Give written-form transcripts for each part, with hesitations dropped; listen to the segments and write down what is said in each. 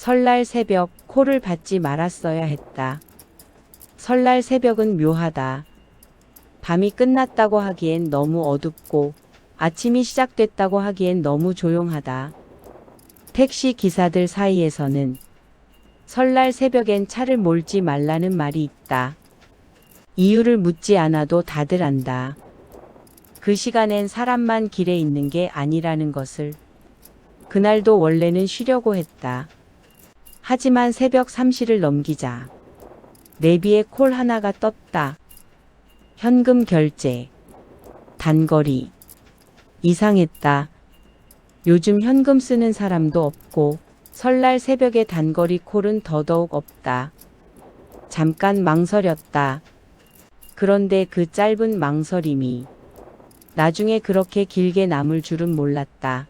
설날 새벽 콜을 받지 말았어야 했다. 설날 새벽은 묘하다. 밤이 끝났다고 하기엔 너무 어둡고 아침이 시작됐다고 하기엔 너무 조용하다. 택시 기사들 사이에서는 설날 새벽엔 차를 몰지 말라는 말이 있다. 이유를 묻지 않아도 다들 안다. 그 시간엔 사람만 길에 있는 게 아니라는 것을. 그날도 원래는 쉬려고 했다. 하지만 새벽 3시를 넘기자 내비에 콜 하나가 떴다. 현금 결제. 단거리. 이상했다. 요즘 현금 쓰는 사람도 없고 설날 새벽에 단거리 콜은 더더욱 없다. 잠깐 망설였다. 그런데 그 짧은 망설임이 나중에 그렇게 길게 남을 줄은 몰랐다.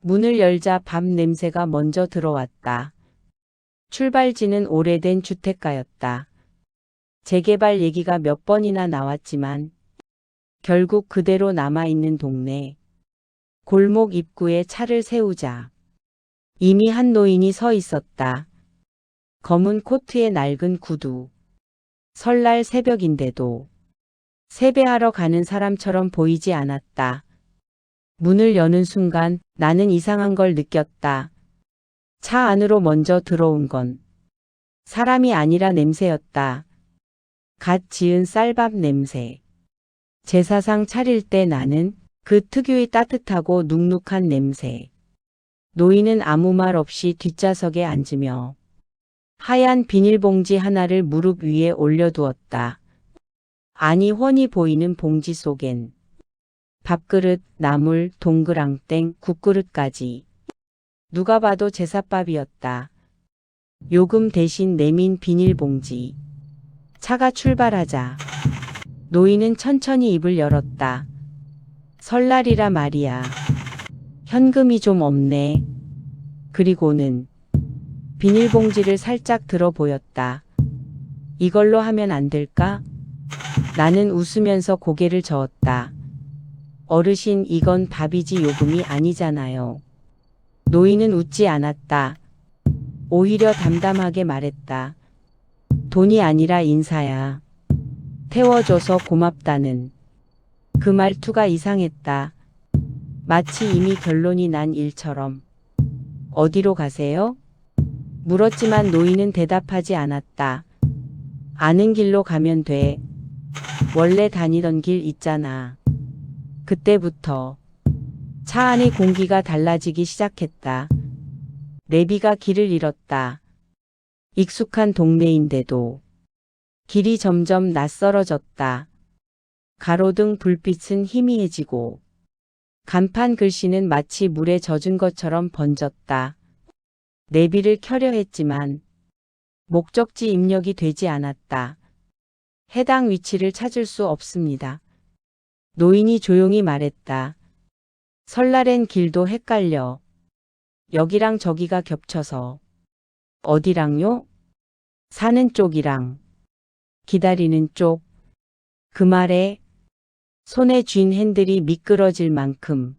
문을 열자 밥 냄새가 먼저 들어왔다. 출발지는 오래된 주택가였다. 재개발 얘기가 몇 번이나 나왔지만 결국 그대로 남아있는 동네. 골목 입구에 차를 세우자 이미 한 노인이 서 있었다. 검은 코트에 낡은 구두. 설날 새벽인데도 세배하러 가는 사람처럼 보이지 않았다. 문을 여는 순간 나는 이상한 걸 느꼈다. 차 안으로 먼저 들어온 건 사람이 아니라 냄새였다. 갓 지은 쌀밥 냄새. 제사상 차릴 때 나는 그 특유의 따뜻하고 눅눅한 냄새. 노인은 아무 말 없이 뒷좌석에 앉으며 하얀 비닐봉지 하나를 무릎 위에 올려두었다. 아니 훤히 보이는 봉지 속엔 밥그릇, 나물, 동그랑땡, 국그릇까지. 누가 봐도 제사밥이었다. 요금 대신 내민 비닐봉지. 차가 출발하자 노인은 천천히 입을 열었다. 설날이라 말이야. 현금이 좀 없네. 그리고는 비닐봉지를 살짝 들어 보였다. 이걸로 하면 안 될까? 나는 웃으면서 고개를 저었다. 어르신, 이건 밥이지 요금이 아니잖아요. 노인은 웃지 않았다. 오히려 담담하게 말했다. 돈이 아니라 인사야. 태워줘서 고맙다는. 그 말투가 이상했다. 마치 이미 결론이 난 일처럼. 어디로 가세요? 물었지만 노인은 대답하지 않았다. 아는 길로 가면 돼. 원래 다니던 길 있잖아. 그때부터 차 안의 공기가 달라지기 시작했다. 내비가 길을 잃었다. 익숙한 동네인데도 길이 점점 낯설어졌다. 가로등 불빛은 희미해지고 간판 글씨는 마치 물에 젖은 것처럼 번졌다. 내비를 켜려 했지만 목적지 입력이 되지 않았다. 해당 위치를 찾을 수 없습니다. 노인이 조용히 말했다. 설날엔 길도 헷갈려. 여기랑 저기가 겹쳐서. 어디랑요? 사는 쪽이랑 기다리는 쪽. 그 말에 손에 쥔 핸들이 미끄러질 만큼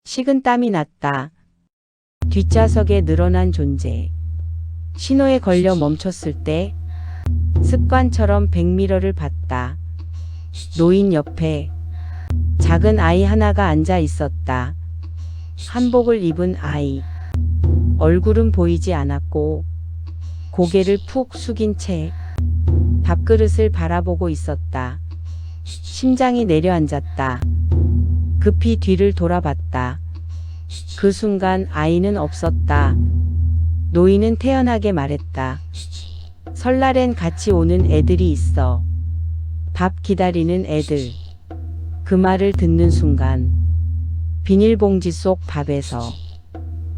식은 땀이 났다. 뒷좌석에 늘어난 존재. 신호에 걸려 멈췄을 때 습관처럼 백미러를 봤다. 노인 옆에 작은 아이 하나가 앉아 있었다. 한복을 입은 아이. 얼굴은 보이지 않았고 고개를 푹 숙인 채 밥그릇을 바라보고 있었다. 심장이 내려앉았다. 급히 뒤를 돌아봤다. 그 순간 아이는 없었다. 노인은 태연하게 말했다. 설날엔 같이 오는 애들이 있어. 밥 기다리는 애들. 그 말을 듣는 순간 비닐봉지 속 밥에서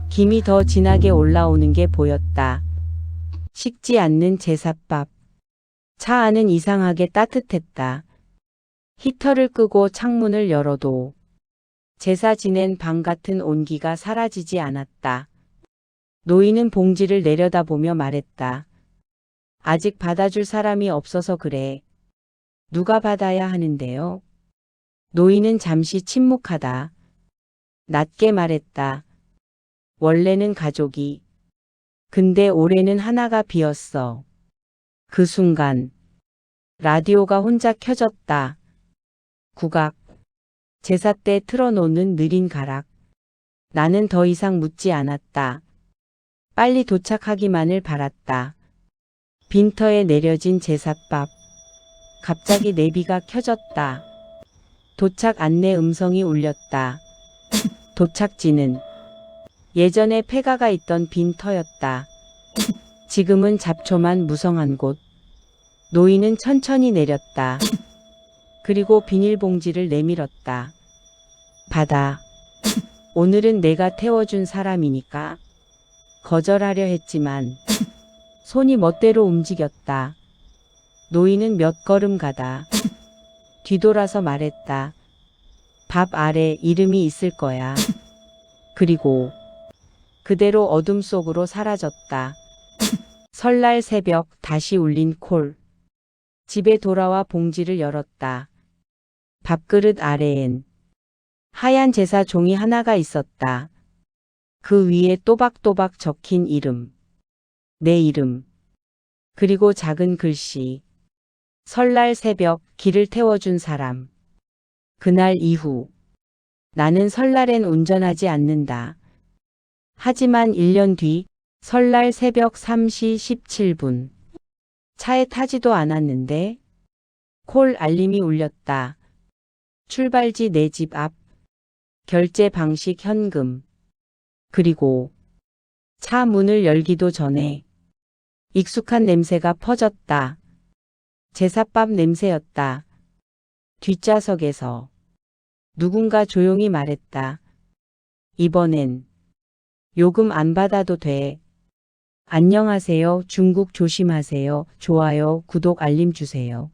김이 더 진하게 올라오는 게 보였다. 식지 않는 제사밥. 차 안은 이상하게 따뜻했다. 히터를 끄고 창문을 열어도 제사 지낸 방 같은 온기가 사라지지 않았다. 노인은 봉지를 내려다보며 말했다. 아직 받아줄 사람이 없어서 그래. 누가 받아야 하는데요? 노인은 잠시 침묵하다. 낮게 말했다. 원래는 가족이 근데 올해는 하나가 비었어. 그 순간 라디오가 혼자 켜졌다. 국악. 제사 때 틀어놓는 느린 가락. 나는 더 이상 묻지 않았다. 빨리 도착하기만을 바랐다. 빈터에 내려진 제삿밥. 갑자기 내비가 켜졌다. 도착 안내 음성이 울렸다. 도착지는 예전에 폐가가 있던 빈터였다. 지금은 잡초만 무성한 곳. 노인은 천천히 내렸다. 그리고 비닐봉지를 내밀었다. 받아. 오늘은 내가 태워준 사람이니까. 거절하려 했지만 손이 멋대로 움직였다. 노인은 몇 걸음 가다 뒤돌아서 말했다. 밥 아래 이름이 있을 거야. 그리고 그대로 어둠 속으로 사라졌다. 설날 새벽 다시 울린 콜. 집에 돌아와 봉지를 열었다. 밥그릇 아래엔 하얀 제사 종이 하나가 있었다. 그 위에 또박또박 적힌 이름. 내 이름. 그리고 작은 글씨. 설날 새벽 길을 태워준 사람. 그날 이후 나는 설날엔 운전하지 않는다. 하지만 1년 뒤 설날 새벽 3시 17분. 차에 타지도 않았는데 콜 알림이 울렸다. 출발지 내 집 앞. 결제 방식 현금. 그리고 차 문을 열기도 전에 익숙한 냄새가 퍼졌다. 제삿밥 냄새였다. 뒷좌석에서 누군가 조용히 말했다. 이번엔 요금 안 받아도 돼. 안녕하세요. 중국 조심하세요. 좋아요, 구독 알림 주세요.